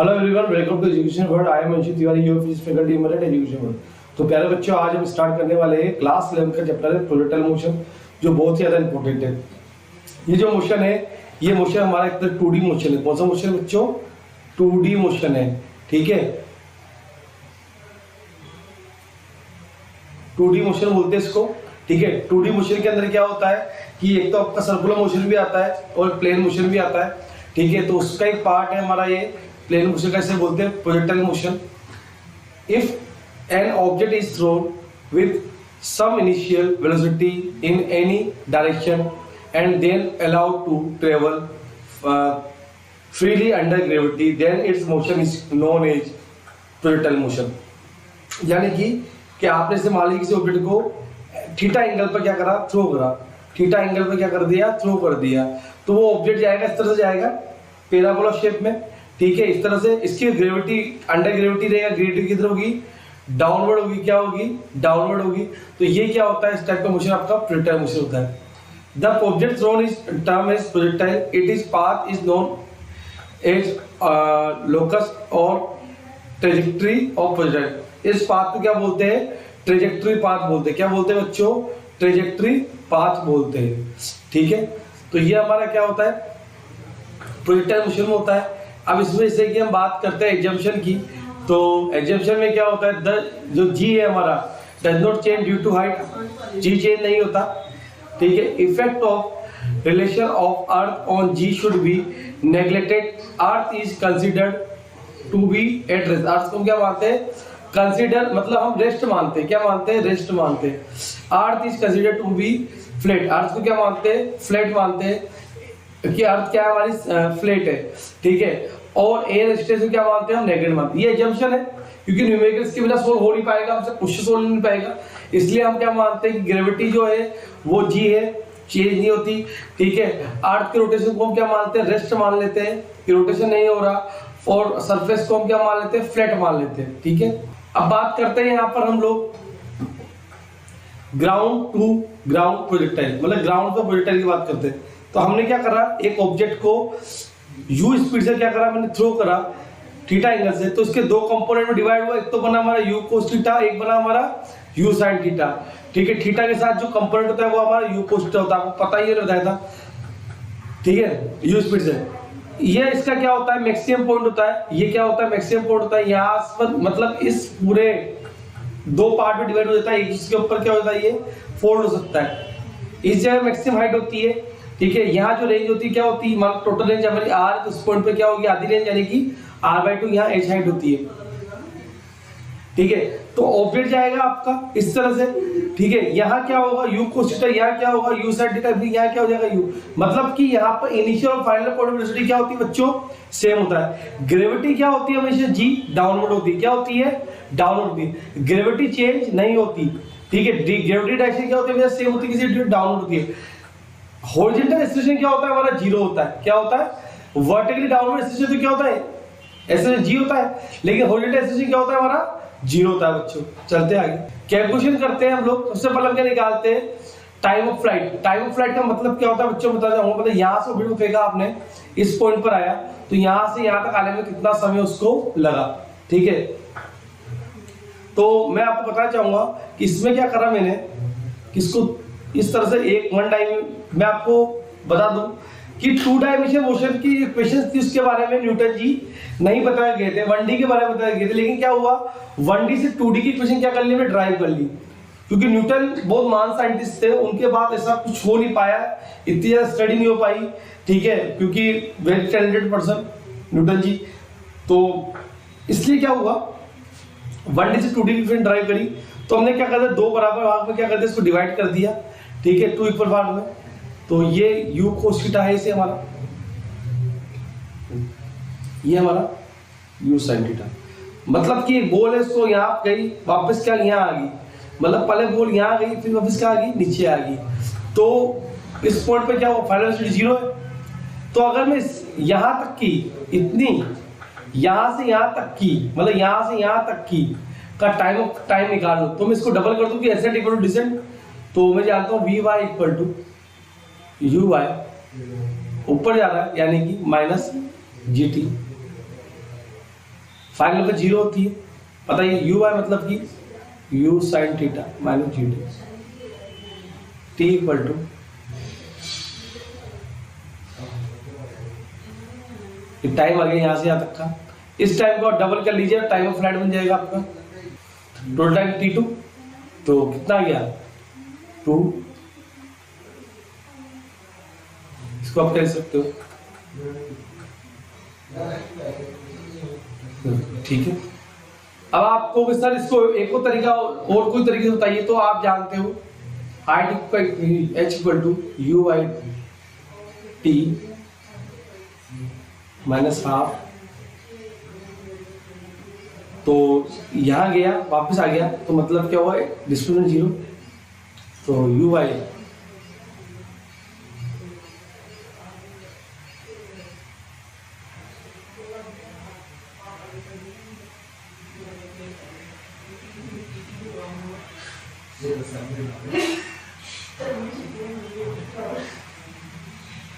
Hello everyone, welcome to education world. I am Anshit Tiwari, your physics faculty member at education world. तो प्यारे बच्चों, आज हम स्टार्ट करने वाले हैं क्लास 11 का चैप्टर है प्रोजेक्टाइल मोशन, जो बहुत ही ज्यादा इंपॉर्टेंट है। ये जो मोशन है, ये मोशन हमारा एक तरह 2D मोशन है। कौन सा मोशन बच्चों? 2D मोशन है, ठीक है। 2D मोशन बोलते हैं इसको, ठीक है। 2D मोशन के अंदर क्या होता है कि एक तो आपका सर्कुलर मोशन भी आता है और प्लेन मोशन भी आता है, ठीक है। तो उसका एक पार्ट है हमारा ये प्लेन मोशन, कैसे बोलते हैं? Projectile motion. If an object is thrown with some initial velocity in any direction and then allowed to travel freely under gravity, then its motion is known as projectile motion। यानी कि आपने से मान लीजिए किसी ऑब्जेक्ट को theta angle पर क्या करा? थ्रो करा। थीटा एंगल पर क्या कर दिया? थ्रो कर दिया। तो वो ऑब्जेक्ट जाएगा इस तरह से, जाएगा पैराबोला शेप में, ठीक है। इस तरह से इसकी ग्रेविटी अंडर ग्रेविटी रहेगा, ग्रेविटी किधर होगी? डाउनवर्ड होगी। क्या होगी? डाउनवर्ड होगी। तो ये क्या होता है? इस टाइप का मोशन आपका प्रोजेक्टाइल मोशन होता है। The object thrown is term as projectile, it is path is known as locus और ट्रेजेक्ट्री ऑफ प्रोजेक्टाइल। इस पाथ को क्या बोलते हैं? ट्रेजेक्ट्री पाथ बोलते हैं। क्या बोलते हैं बच्चों? ट्रेजेक्ट्री पाथ बोलते हैं, ठीक है। तो ये हमारा क्या होता है? प्रोजेक्टाइल मोशन में होता है। अब इसमें जैसे कि हम बात करते हैं एग्जम्पशन की, तो एग्जम्पशन में क्या होता है? जो जी है हमारा does not change due to height, g change नहीं होता, ठीक है। Effect of relation of earth on G should be neglected, earth is considered to be at rest। अर्थ को क्या मानते हैं? कंसिडर मतलब हम रेस्ट मानते हैं। क्या मानते हैं? रेस्ट मानते हैं। Earth is considered to be flat, earth को क्या मानते हैं? फ्लैट मानते हैं कि अर्थ क्या है? हमारी फ्लैट है, ठीक है। और एयर स्टेशन को क्या मानते हैं? हम नेगेटिव मानते हैं। ये एजम्पशन है, क्योंकि न्यूमेरिकल्स के बिना सोल्व हो नहीं पाएगा, हमसे क्वेश्चन सोल्व नहीं पाएगा। इसलिए हम क्या मानते हैं कि ग्रेविटी जो है वो जी है, चेंज नहीं होती, ठीक है। अर्थ के रोटेशन को हम क्या मानते हैं? रेस्ट मान लेते हैं कि रोटेशन नहीं हो रहा। और सरफेस को हम क्या मान लेते हैं? फ्लैट मान लेते हैं, ठीक है। अब बात करते हैं यहाँ पर हम लोग ग्राउंड टू ग्राउंड प्रोजेक्टाइल, मतलब ग्राउंड से प्रोजेक्टाइल की बात करते हैं। तो हमने क्या करा? एक ऑब्जेक्ट को यू स्पीड से क्या करा? मैंने थ्रो करा थीटा एंगल से। तो इसके दो कंपोनेंट में डिवाइड हुआ। एक तो बना हमारा यू कोस थीटा, एक बना हमारा यू साइन थीटा, ठीक है। थीटा के साथ जो कंपोनेंट होता है वो हमारा यू कोस थीटा होता है, आपको पता ही है, बताया था, ठीक है। यू स्पीड से ये इसका क्या होता है? मैक्सिमम पॉइंट होता है। ये क्या होता है? मैक्सिमम पॉइंट होता है। यहाँ पर मतलब इस पूरे दो पार्ट में डिवाइड हो जाता है। एक इसके ऊपर क्या होता है? ये फोल्ड हो सकता है। इस जगह मैक्सिमम हाइट होती है, ठीक है। यहाँ जो रेंज होती है क्या होती है? मान टोटल रेंज हमारी आर, तो इस पॉइंट पे क्या होगी? आधी रेंज, यानी कि r/2 यहाँ एच हाइट होती है, ठीक है। तो ऑब्जेक्ट जाएगा आपका इस तरह से, ठीक है। यहाँ क्या होगा? यू कोस थीटा, यहाँ क्या होगा? यू साइन थीटा, यहाँ क्या हो जाएगा? यू। मतलब कि यहाँ पर इनिशियल और फाइनल पॉइंट ऑफ वेलोसिटी क्या होती है बच्चों? सेम होता है। ग्रेविटी क्या होती है? हमेशा जी डाउनवर्ड होती है। क्या होती है? डाउनवर्ड होती है। ग्रेविटी चेंज नहीं होती, ठीक है। ग्रेविटी डायरेक्शन क्या होती है? सेम होती है, किसी डाउनवर्ड होती है। हॉरिजॉन्टल एक्सेलरेशन क्या होता है? हमारा जीरो होता है। क्या होता है? वर्टिकली डाउनवर्ड एक्सेलरेशन तो क्या होता है? ऐसे जी होता है, लेकिन हॉरिजॉन्टल एक्सेलरेशन क्या होता है? हमारा जीरो होता है बच्चों। चलते आगे, कैलकुलेशन करते हैं हम लोग। सबसे पहले हम क्या निकालते हैं? Time of flight. Time of flight का मतलब क्या होता है बच्चों? बता जाऊंगा। मतलब यहाँ से ऑब्जेक्ट फेंका आपने, इस पॉइंट पर आया, तो यहाँ से यहाँ तक आने में कितना समय उसको लगा, ठीक है। तो मैं आपको बताना चाहूंगा कि इसमें क्या करा मैंने, किसको इस तरह से एक वन टाइम मैं आपको बता दूं कि 2 डायमेंशन मोशन की इक्वेशंस थी, उसके बारे में न्यूटन जी नहीं बताए गए थे, 1D के बारे में बताए गए थे। लेकिन क्या हुआ? 1D से 2D की इक्वेशन क्या कर ली? मैंने ड्राइव कर ली, क्योंकि न्यूटन बहुत महान साइंटिस्ट थे। उनके बाद ऐसा कुछ हो नहीं पाया, इतनी ज्यादा स्टडी नहीं हो पाई, ठीक है, क्योंकि वेरी टैलेंटेड पर्सन न्यूटन जी। तो इसलिए क्या हुआ? 1D से 2D की इक्वेशन ड्राइव करी, तो हमने क्या कर दिया? दो बराबर भाग में क्या कर दिया? इसको डिवाइड कर दिया, ठीक है, 2 इक्वल पार्ट में। तो ये u कोस थीटा है, इसे हमारा, ये हमारा u साइन थीटा। मतलब कि बॉल है, इसको यहाँ गई, वापस क्या यहाँ आ गई, मतलब पहले बॉल यहाँ गई, फिर वापस क्या आ गई? नीचे आ गई। तो इस पॉइंट पे क्या हुआ? फाइनल वेलोसिटी जीरो है। तो अगर मैं यहाँ तक की इतनी, यहाँ से यहाँ तक की, मतलब यहाँ से यहाँ तक की का टाइम निकाल लूँ, तो मैं इसको डबल कर दूं कि एसेंट इक्वल टू डिसेंट। तो मैं जानता हूँ vy इक्वल टू uy ऊपर जा रहा है, यानी कि माइनस gt, फाइनल पे जीरो होती है, पता है यू वाई मतलब कि U sine theta minus G T equal to time आ गया यहाँ से यहाँ तक का, इस टाइम को डबल कर लीजिए, टाइम ऑफ फ्लाइट बन जाएगा आपका टोटल टाइम t2, तो कितना आ गया 2, इसको आप कह सकते हो, ठीक है। अब आपको सर इसको एक और तरीका और कोई तरीके से बताइए, तो आप जानते हो h equal to u by t minus half, तो यहाँ गया वापस आ गया, तो मतलब क्या हुआ डिस्प्लेसमेंट जीरो, तो u by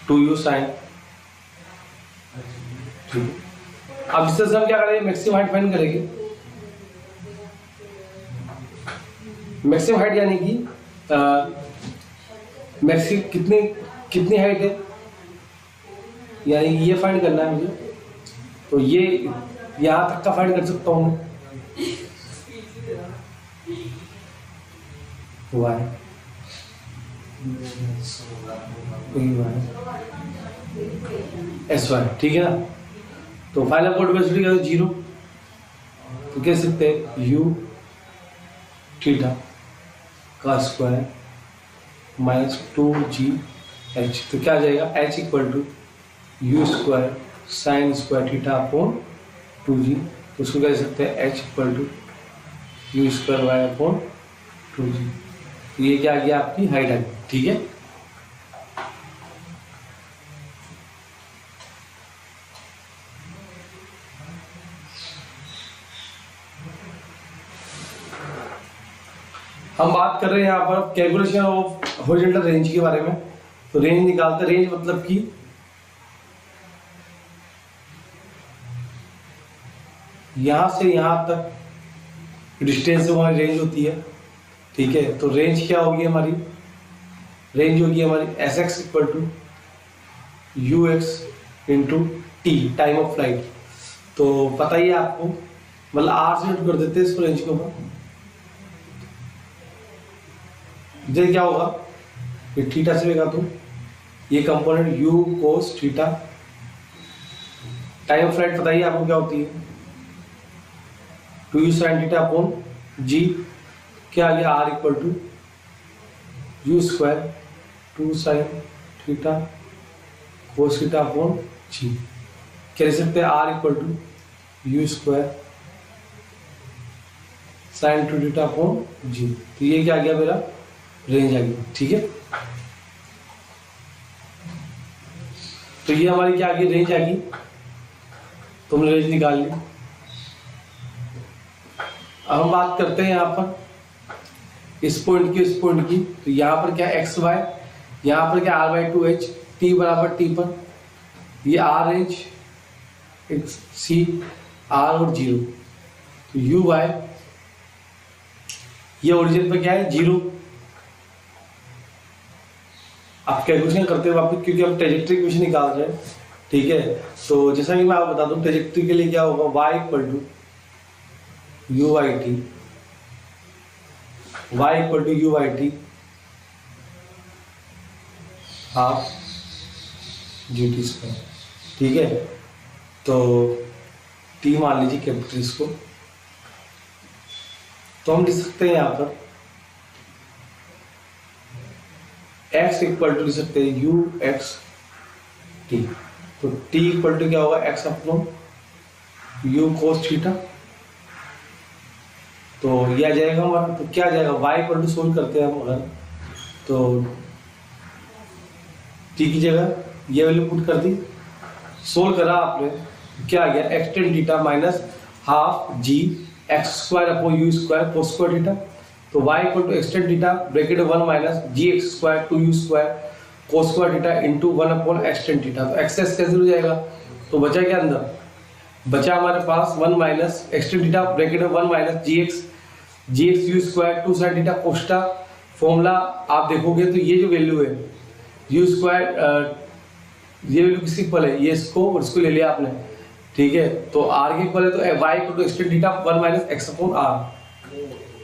two you sine, अब इससे हम क्या करेंगे, मैक्सिमम हाइट फाइंड करेंगे। मैक्सिमम हाइट यानी कि मैक्सिमम कितनी हाइट है, यानी ये फाइंड करना है मुझे, तो ये यहां तक का फाइंड कर सकता हूं मैं, वाई एस वाई, ठीक है ना। तो फाइनल पोर्टेबिलिटी क्या है, जीरो, तो कह सकते हैं यू थीटा का स्क्वायर माइनस 2g/h, तो क्या आ जाएगा h equal to u square sine square theta upon 2g, तो उसको कह सकते हैं h equal to u square y upon 2g, तो ये क्या आ गया आपकी हाइट आ गई, ठीक है। हम बात कर रहे हैं यहाँ पर कैलकुलेशन ऑफ हॉरिजॉन्टल रेंज के बारे में, तो रेंज निकालते, रेंज मतलब कि यहां से यहां तक डिस्टेंस से हमारी रेंज होती है, ठीक है। तो रेंज क्या होगी हमारी, रेंज होगी हमारी s x equal to u x into t time of flight, तो पता ही है आपको, मतलब आर से कर देते हैं इसको रेंज के ऊपर, ये क्या होगा, ये थीटा से होगा, तो ये component u cos theta, time of flight बताइए आपको क्या होती है, 2u sign theta upon g, क्या आ गया r equal to u square 2 sine theta cos theta upon g, कह सकते हैं r equal to u square sine 2 theta upon g, तो ये क्या आ गया मेरा रेंज आ गई, ठीक है। तो ये हमारी क्या आ गई, रेंज आ गई, तो हमने रेंज निकाल ली। अब हम बात करते हैं यहाँ पर इस पॉइंट की, इस पॉइंट की, तो यहाँ पर क्या एक्स वाई, यहाँ पर क्या r/2h, t बराबर t पर, ये r रेंज c r और 0, तो u वाई, ये ओरिजिन पर क्या है जीरो, आप कैलकुलेशन करते हो वापस, क्योंकि हम ट्रेजेक्ट्री क्वेश्चन निकाल रहे हैं, ठीक है। तो जैसा कि मैं आपको बता दूं, ट्रेजेक्ट्री के लिए क्या होगा, y equal to u y t, y equal to u y t half g t square, ठीक है। तो t मान लीजिए कैपिटल इसको, तो हम लिख सकते हैं यहाँ पर x इक्वल टू लिख सकते हैं यू एक्स टी, तो t इक्वल टू क्या होगा x upon you cos theta, तो ये आ जाएगा हमारा, तो क्या आ जाएगा y इक्वल टू सोल्व करते हैं हम अगर, तो t की जगह ये वैल्यू पुट कर दी, सोल्व करा आपने, क्या आ गया x tan theta minus half g x square upon u square cos square theta, तो y equal to x tan theta bracket 1 minus g x square 2u square cos square theta into 1 upon x tan theta, तो x x cancel हो जाएगा, तो बचा क्या अंदर बचा हमारे पास 1 माइनस एक्सटेंड थीटा ब्रैकेट में 1 minus g x u square 2 sine theta कोष्टा। फॉर्मूला आप देखोगे तो ये जो वैल्यू है यू स्क्वायर, ये वैल्यू किसकी इक्वल है, ये इसको और इसको ले लिया आपने, ठीक है। तो आर के इक्वल है तो y equal to x tan theta 1 minus x upon r,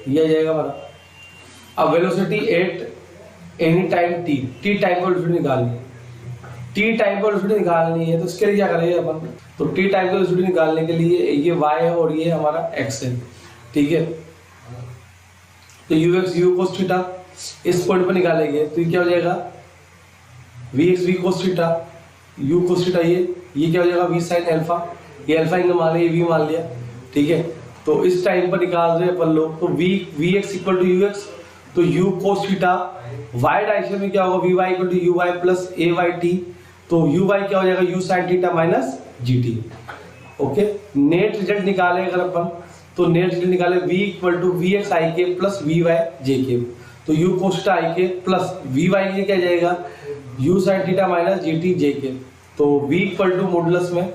ये आ जाएगा हमारा। अब velocity at any time t time पर वेलोसिटी निकालनी है, टी टाइम पर वेलोसिटी निकालनी है तो इसके लिए क्या करेंगे अपन, तो टी टाइम पर वेलोसिटी निकालने के लिए ये y है और ये हमारा x है, ठीक है। तो ux u cos थीटा इस पॉइंट पर निकालेंगे तो ये क्या हो जाएगा vx v cos theta u cos theta, ये क्या हो जाएगा v sin अल्फा, ये अल्फा एंगल मान लिया, ये v मान लिया, ठीक है। तो इस टाइम पर निकाल रहे हैं अपन लोग, तो vx इक्वल टू ux, तो u cos theta y direction में क्या होगा vy equal to uy plus ay t, तो uy क्या हो जाएगा u sin theta minus gt, okay. Net result निकाले अगर अपन, तो नेट रिजल्ट निकाले v equal to vx i के प्लस vy j के, तो u cos थीटा i के प्लस vy के क्या जाएगा u sin theta minus gt j के, तो v इक्वल टू मॉडुलस में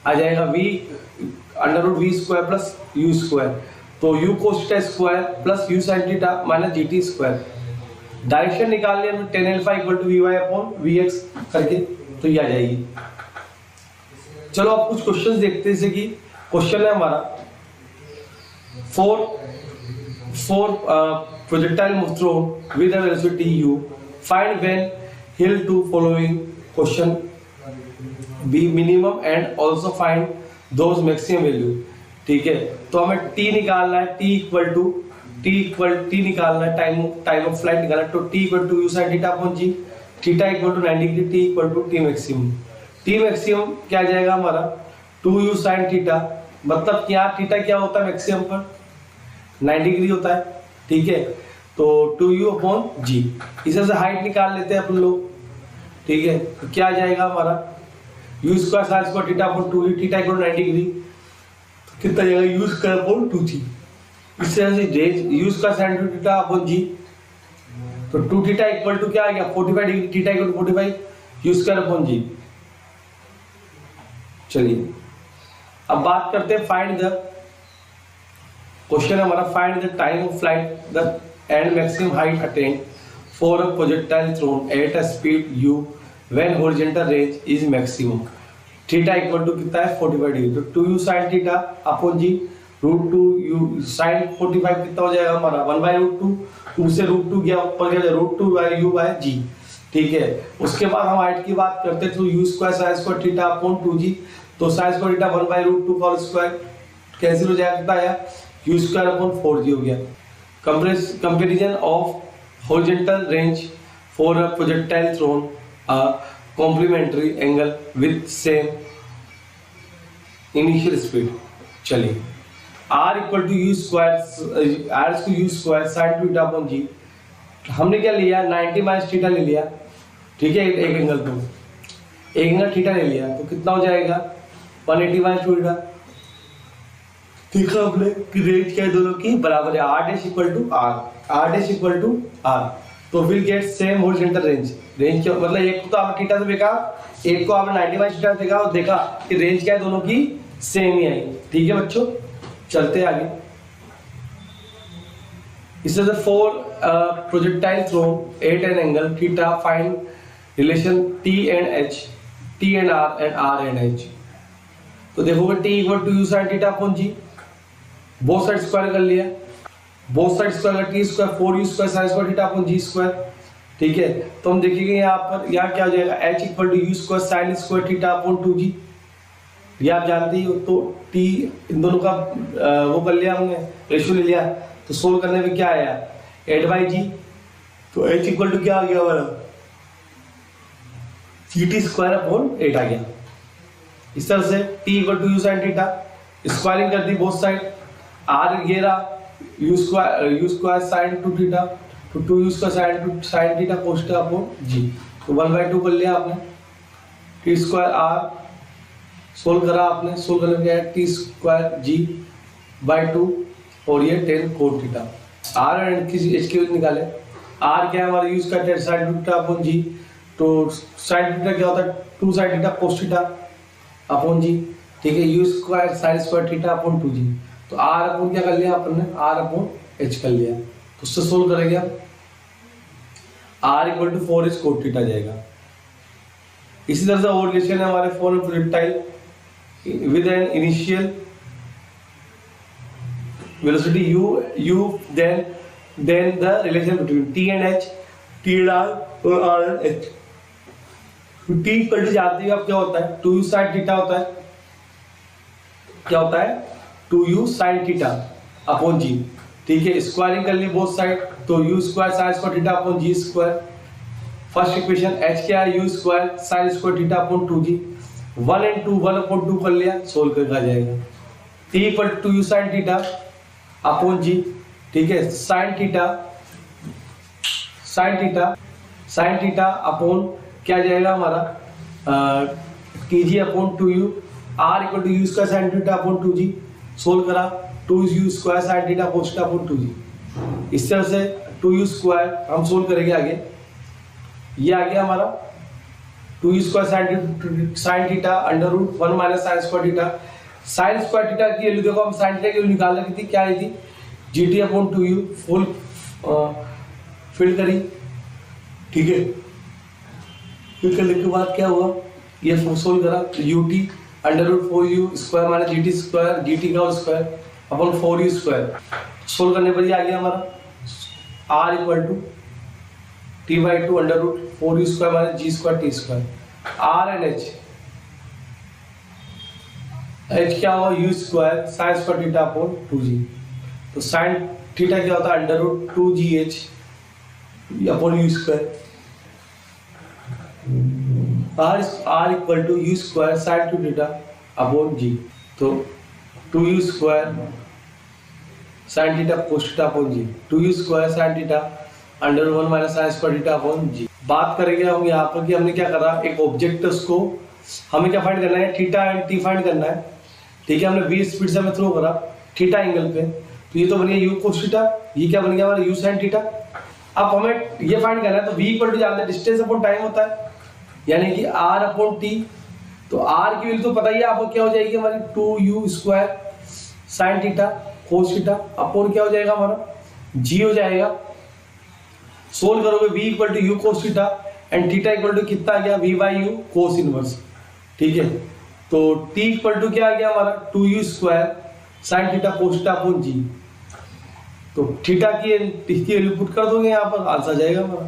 आ जाएगा v under root v square plus u square, तो u cos theta square plus u sin theta minus gt square. Direction निकाल लिया हमने tan alpha equal to vy upon vx करके, तो ये आ जाएगी। चलो अब कुछ क्वेश्चंस देखते हैं, जैसे कि क्वेश्चन है हमारा for projectile move thrown with a velocity u, find when will to following question be minimum and also find those maximum value, ठीक है। तो हमें t निकालना है, t निकालना है, टाइम ऑफ फ्लाइट निकालना है, तो t equal to u sin theta upon g, theta equal to 90 degree, t equal to t maximum. t maximum क्या आ जाएगा हमारा 2u sin थीटा, मतलब क्या थीटा क्या होता है मैक्सिमम पर 90 डिग्री होता है, ठीक है। तो 2u अपॉन g, इसे से हाइट निकाल लेते हैं अपन लोग, ठीक है। तो क्या आ जाएगा हमारा u square sin square theta upon 2u, थीटा इक्वल टू 90 डिग्री, तो कितना आ जाएगा u स्क्वायर अपॉन 2g। इस तरह से range u square sin theta upon g, तो 2 थीटा इक्वल टू क्या आ गया 45 degree, theta equal to 45 u square upon g। चलिए अब बात करते हैं फाइंड द, क्वेश्चन हमारा find the time of flight the and maximum height attained for a projectile thrown at a speed u when horizontal range is maximum, theta equal to कितना है 45 degree, तो 2u sin theta upon g root 2u sin 45 कितना हो जाएगा हमारा 1/√2, 2 से √2 गया ऊपर गया रूट 2/u/g, ठीक है। उसके बाद हम हाइट की बात करते हैं, तो u square sin square theta upon 2g, तो sin स्क्वायर थीटा 1/√2 का स्क्वायर कैंसिल हो जाएगा, कितना आया u स्क्वायर अपॉन 4g हो गया। Comparison of horizontal range for a projectile thrown a complementary angle with same initial speed. चलिए r equal to u square sin theta upon g, हमने क्या लिया 90 माइनस थीटा ले लिया, ठीक है। एक एंगल को एक एंगल थीटा ले लिया, तो कितना हो जाएगा 180 माइनस थीटा, देखा आपने कि रेंज क्या है दोनों की बराबर है, r dash equal to r, तो will get same horizontal range. Range क्या मतलब, एक को तो आपने थीटा से देखा, एक को आपने 90 माइनस थीटा से देखा और देखा कि रेंज क्या है दोनों की सेम ही आई, ठीक है बच्चों। चलते हैं आगे, इससे for projectile thrown at an angle theta, find relation t and r and h। तो देखोगे t equal to u sin theta upon g, both side square कर लिया, बोथ साइड स्क्वायर का t square 4u square sin square theta upon g square, ठीक है। तो हम देखेंगे यहाँ पर, यहाँ क्या हो जाएगा h equal to u square sin square theta upon 2g, ये आप जानते ही हो। तो t इन दोनों का वो कर लिया हमने, रेशियो ले लिया, तो सोल्व करने में क्या आया 8/g, तो h इक्वल टू क्या आ गया हमारा ct स्क्वायर अपॉन 8 आ गया। इस तरह से t equal to u sin theta, squaring कर दी बोथ साइड, r ये रहा u स्क्वायर sin 2 थीटा, तो 2u square sin theta cos theta upon g, तो 1/2 कर लिया आपने, t स्क्वायर r सोल्व करा आपने, सोल्व करने में क्या है t स्क्वायर g/2 और ये 10 cos थीटा। r एंड किसी h की वैल्यू निकाले, r क्या है हमारा u square sin theta upon g, तो sin थीटा क्या होता है 2 sin theta cos theta upon g, ठीक है, you square sine square theta upon 2g। तो आर अपॉन क्या कर लिया अपन ने, आर अपॉन एच कर लिया। तो उससे सोल्व करेंगे आप, r equal to 4h cot theta जाएगा। इसी तरह से और रिलेशन है हमारे for projectile with an initial velocity u then the relation between t and h, t and r और r and h। t equal to जानते हैं आप क्या होता है, 2u sin थीटा होता है, क्या होता है 2u sin theta upon g। ठीक है, स्क्वायरिंग कर ली बोथ साइड, तो u square sin square theta upon g square. First equation h क्या है, u square sin square theta upon 2g। 1 and 2 1 upon 2 कर लिया, सोल्व करके आ जाएगा। t equal to 2u sin theta upon g। ठीक है, साइन थीटा अपॉन क्या जाएगा हमारा t upon 2u। r equal to u square sine theta upon 2g। Solve करा, 2u square sine theta cos theta upon 2g। इस तरह से 2u square हम सोल्व करेंगे आगे। ये आ गया हमारा 2u square sine theta under root 1 minus sine square theta. Sine square theta की वैल्यू देखो, हम साइन थीटा की वैल्यू निकाल रही थी, क्या आई थी gt upon 2u full fill करी। ठीक है, फिल करने के बाद क्या हुआ, ये सोल्व करा, ut under root 4u square minus gt square, gt का square upon 4u square. Solve करने पर ये आ गया हमारा r equal to t/2 under root 4u square minus g square t square. r and h क्या हुआ, u square sine square theta upon 2g। तो साइन थीटा क्या होता है under root 2gh upon u square. r equal to u square sine 2 theta upon g। तो 2u square sine theta cos theta upon g, 2u square sine theta under 1 minus sine square theta upon g। बात करेंगे हम यहाँ पर कि हमने क्या करा, एक ऑब्जेक्ट उसको हमें क्या फाइंड करना है, थीटा एंड टी फाइंड करना है। ठीक है, हमने v स्पीड से हमें थ्रो करा थीटा एंगल पे, तो ये तो बन गया u कोस थीटा, ये क्या बन गया हमारा u sin थीटा। अब हमें ये फाइंड करना है, तो v इक्वल टू जानते हैं डिस्टेंस अपॉन टाइम होता है, यानी कि r अपॉन t। तो r की वैल्यू तो पता ही है आपको, क्या हो जाएगी हमारी 2u square sin theta cos theta upon क्या हो जाएगा हमारा g हो जाएगा। सोल्व करोगे v equal to u cos theta and theta equal to कितना आ गया v/u कोस इनवर्स। ठीक है, तो t इक्वल टू क्या आ गया हमारा 2u square sin theta cos theta upon g। तो थीटा की वैल्यू पुट कर दोगे यहाँ पर, आंसर जाएगा हमारा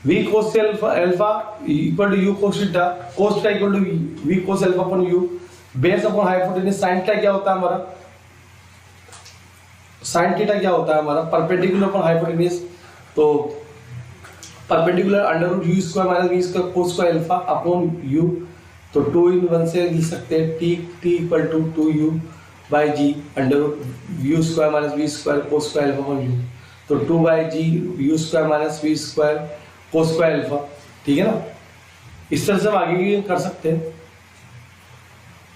v cos alpha equal to u cos theta, cos theta equal to v cos alpha upon u base upon hypotenuse. sin theta क्या होता है हमारा, sin थीटा क्या होता है हमारा परपेंडिकुलर अपॉन हाइपोटेन्यूज। तो perpendicular under root u square minus v square cos square alpha upon u। तो 2 in 1 से लिख सकते हैं t equal to 2u by g under root you square minus we square cos square alpha upon u. तो 2 by g u square minus we square cos square alpha. ठीक है ना, इस तरह से हम आगे भी कर सकते हैं।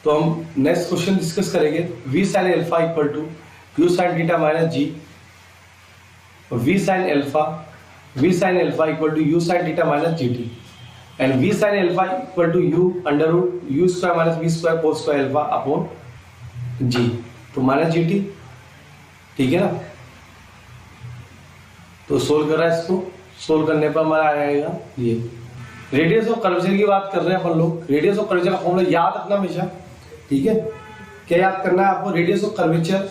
तो हम नेक्स्ट क्वेश्चन डिस्कस करेंगे, V sine alpha equal to you sine theta minus G, V sine alpha equal to you sine theta minus G T and V sine alpha equal to U under root you square minus we square cos square alpha upon G. तो minus G T. ठीक है ना, तो solve करा इसको, solve करने पर हमारा आएगा ये रेडियस ऑफ कर्वेचर की बात कर रहे हैं अपन लोग। रेडियस ऑफ कर्वेचर का फॉर्मूला याद रखना हमेशा। ठीक है, क्या याद करना है आपको, radius of curvature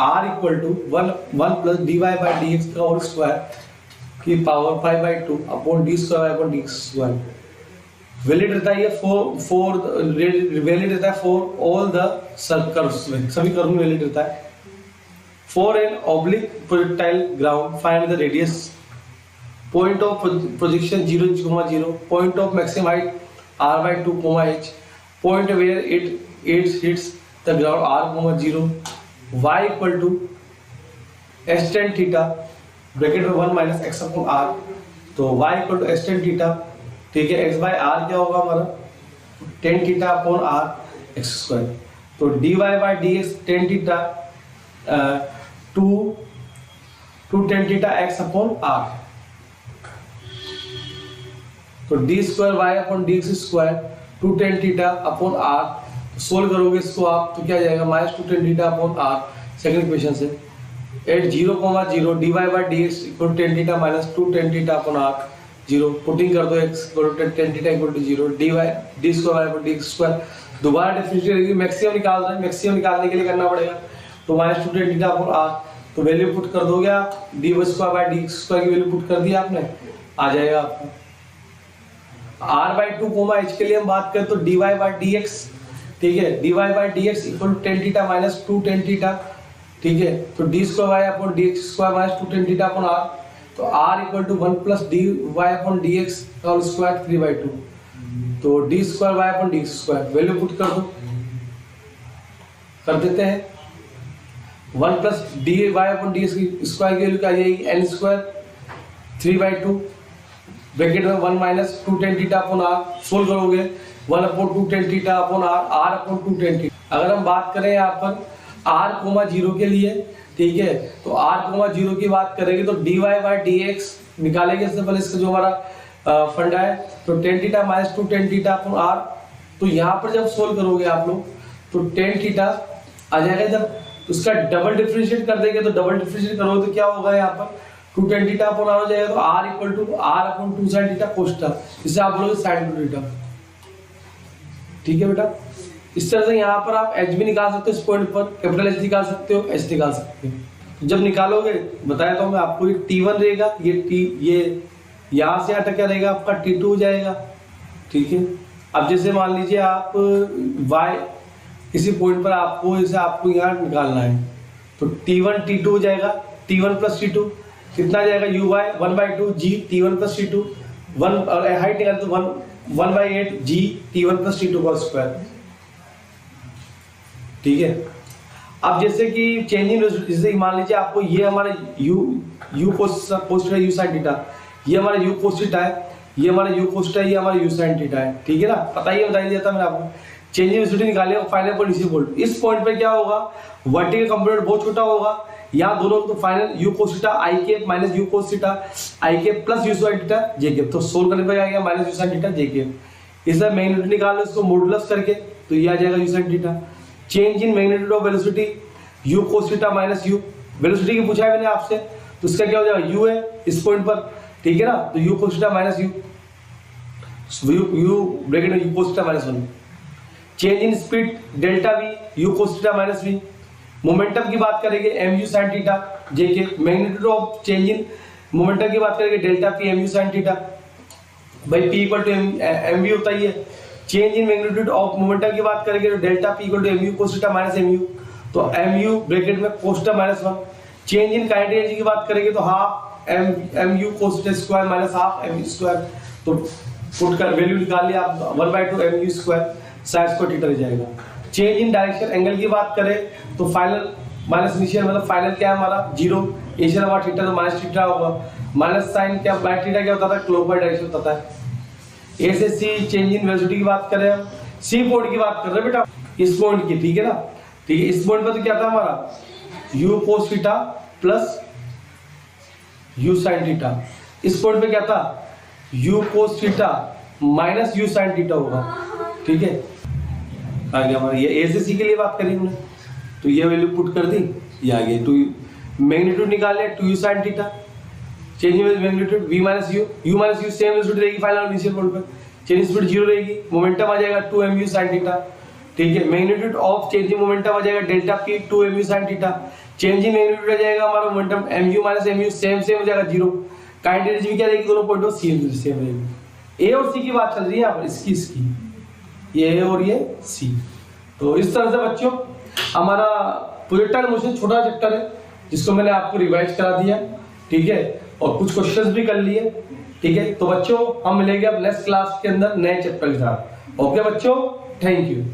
r equal to 1 plus dy by d x का होल स्क्वायर की power 5/2 upon d square upon d square. Valid रहता है ये वैलिड रहता है फॉर ऑल द सर्कल्स में, सभी कर्व में वैलिड रहता है। For an oblique projectile ground find the radius, point of projection 0,0, point of maximum height r/2, h, point where it hits the ground r, 0, y equal to s tan theta bracket में 1 minus x upon r। तो y equal to s tan theta. ठीक है, x by r क्या होगा हमारा tan theta upon r x square. तो dy by d x tan theta 2 tan theta x upon r। तो D square y upon D X square 2 tan theta upon r solve करोगे इसको आप तो क्या जाएगा -2 tan theta upon r second equation से at 0, 0 dy by dx equal to tan theta -2 tan theta upon r 0 putting कर दो x equal to tan theta equal to 0 dy d square by dx square दोबारा differentiate करेंगे maximum निकाल रहे हैं maximum निकालने के लिए करना पड़ेगा तो -2 tan थीटा अपॉन r तो वैल्यू पुट कर दोगे आप dy square by dx square की वैल्यू पुट कर दी आपने आ जाएगा आपका r/2 h के लिए हम बात करें तो dy बाय dx ठीक है dy by dx equal to tan theta -2 tan theta ठीक है तो d square y upon dx square -2 tan theta upon r तो r equal to 1 plus dy upon dx whole square 3/2 तो d square y upon dx square value put कर दो कर देते हैं 1 plus dy upon dx square की value क्या आ जाएगी n स्क्वायर 3/2 ब्रैकेट में 1 minus 2 tan theta upon r solve करोगे 1 upon 2 tan theta upon r upon 2 tan theta अगर हम बात करें यहाँ पर r, 0 के लिए ठीक है तो r, 0 की बात करेंगे तो dy बाय dx निकालेंगे इससे पहले इसका जो हमारा फंडा है तो tan theta -2 tan theta upon r तो यहाँ पर जब सोल्व करोगे आप लोग तो tan थीटा आ जाएगा जब उसका डबल डिफरेंशिएट कर देंगे तो डबल डिफरेंशिएट करोगे तो क्या होगा यहाँ पर 2 tan थीटा अपॉन r हो जाएगा तो r equal to r upon 2 sin theta cos theta इसे आप बोलोगे sin 2 थीटा ठीक है बेटा इस तरह से यहाँ पर आप h भी निकाल सकते हो इस पॉइंट पर कैपिटल H निकाल सकते हो h निकाल सकते हो जब निकालोगे बताया तो मैं आपको ये t1 रहेगा ये यहाँ से अटक क्या रहेगा आपका t2 हो जाएगा ठीक है अब जैसे मान लीजिए आप y किसी पॉइंट पर आपको जैसे आपको यहाँ निकालना है तो t1 t2 हो जाएगा t1 प्लस t2 कितना जाएगा u y 1/2 g t1 plus t2 1 और हाइट निकाल तो 1/8 g t1 प्लस t2 का स्क्वायर ठीक है अब जैसे कि चेंजिंग जैसे मान लीजिए आपको ये हमारा u cos theta u sin theta ये हमारा u cos थीटा है ये हमारा u cos थीटा ये हमारा u sin थीटा है ठीक है ना पता ही बता दिया था मैंने आपको चेंजिंग वेलोसिटी निकाले और फाइनल पॉइंट इसी बोल्ट इस पॉइंट पे क्या होगा वर्टिकल कंपोनेंट बहुत छोटा होगा यहाँ दोनों तो final u cos theta i cap minus u cos theta i cap plus u sin theta j cap तो सोल्व करने पे आ गया minus u sin theta j cap इसका मैग्नीट्यूड निकाल लो इसको मॉडुलस करके तो ये आ जाएगा u sin theta change in magnitude of velocity u cos theta minus u velocity की पूछा है मैंने आपसे तो इसका क्या हो जाएगा u है इस पॉइंट पर ठीक है ना तो u cos theta minus u bracket में u cos theta minus 1 change in speed delta v u cos theta minus v momentum की बात करेंगे mu sin थीटा j के magnitude of change in momentum की बात करेंगे delta p mu sin theta भाई p equal to mv होता ही है change in magnitude of momentum की बात करेंगे तो delta p equal to mu cos theta minus mu तो mu ब्रैकेट में cos theta minus 1 change in kinetic energy की बात करेंगे तो half mu cos theta square minus half mu square तो पुट कर वैल्यू निकाल लिया आप 1/2 mu square sin square theta रह जाएगा चेंज इन डायरेक्शन एंगल की बात करें तो फाइनल माइनस इनिशियल मतलब फाइनल क्या है हमारा 0 इनिशियल हमारा थीटा तो माइनस थीटा होगा माइनस साइन क्या बाय थीटा क्या होता था क्लॉकवाइज डायरेक्शन होता है ए से सी चेंज इन वेलोसिटी की बात करें हम सी पॉइंट की बात कर रहे हैं बेटा इस पॉइंट की ठीक है ना ठीक है इस पॉइंट पर तो क्या था हमारा u cos theta plus u sin theta इस पॉइंट पे क्या था u cos theta minus u sin theta होगा ठीक है आ गया हमारा ये ए से सी के लिए बात करी हमने तो ये वैल्यू पुट कर दी ये आ गई तो मैग्नीट्यूड निकाल लिया 2u sin theta change in magnitude v minus u minus u same velocity रहेगी फाइनल इनिशियल पॉइंट पे चेंज स्पीड 0 रहेगी मोमेंटम आ जाएगा 2mu sin थीटा ठीक है magnitude of change in momentum आ जाएगा delta p 2mu sin theta change in magnitude आ जाएगा हमारा momentum mu minus mu same हो जाएगा 0 काइनेटिक एनर्जी भी क्या रहेगी दोनों पॉइंट ऑफ सेम रहेगी ए और सी की बात चल रही है यहाँ पर इसकी ये ए और ये सी तो इस तरह से बच्चों हमारा प्रोजेक्टाइल मोशन छोटा चैप्टर है जिसको मैंने आपको रिवाइज करा दिया ठीक है और कुछ क्वेश्चंस भी कर लिए ठीक है तो बच्चों हम मिलेंगे अब नेक्स्ट क्लास के अंदर नए चैप्टर के साथ ओके बच्चों थैंक यू